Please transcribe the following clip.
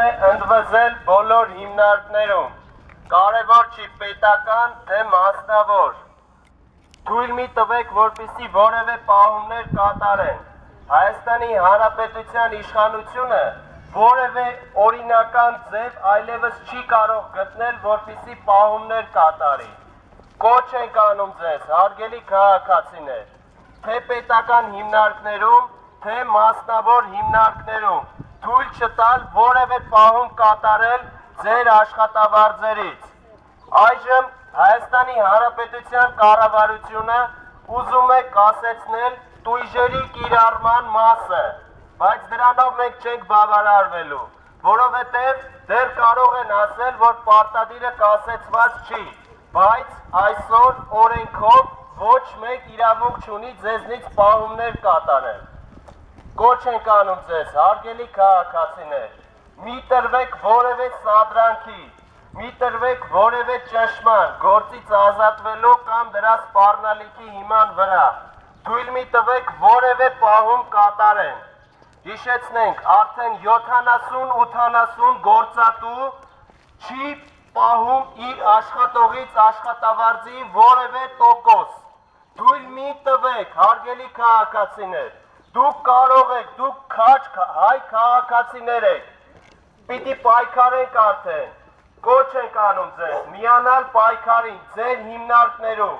է ընդվզել բոլոր հիմնարկներում, կարևոր չի պետական թե մասնավոր, թույլ մի տվեք, որպեսզի որևէ պահումներ կատարեն, Հայաստանի Հանրապետության իշխանությունը որևէ օրինական ձև այլևս չի կարող գտնել, որպեսզի պահումներ կատարի, կոչ ենք անում ձեզ, հարգելի քաղաքացիներ, թե պետական հիմնարկներում, թե մասնավոր հիմնարկներում, թույլ չտալ որևէ պահում կատարել ձեր աշխատավարձերից։ Այժմ Հայաստանի Հանրապետության կառավարությունը ուզում է կասեցնել տույժերի կիրառման մասը, բայց դրանով մենք չենք բավարարվելու, որովհետև դեռ կարող են ասել, որ պարտադիրը կասեցված չի, բայց այսօր օրենքով ոչ մեկ իրավունք չունի ձեզնից պահումներ կատարել։ Կոչ ենք անում ձեզ, հարգելի քաղաքացիներ, մի տրվեք որևէ սադրանքի, մի տրվեք որևէ ճնշման, գործից ազատվելու կամ դրա սպառնալիքի հիման վրա, թույլ մի տվեք որևէ պահում կատարեն։ Հիշեցնենք, արդեն 70-80 գործատու չի պահում իր աշխատողից աշխատավարձի որևէ տոկոս, թույլ մի տվեք, հարգելի քաղաքացիներ, դուք կարող եք, դուք քաջ հայ քաղաքացիներ եք, պիտի պայքարենք արդեն, կոչ ենք անում ձեզ, միանալ պայքարին ձեր հիմնարկներում,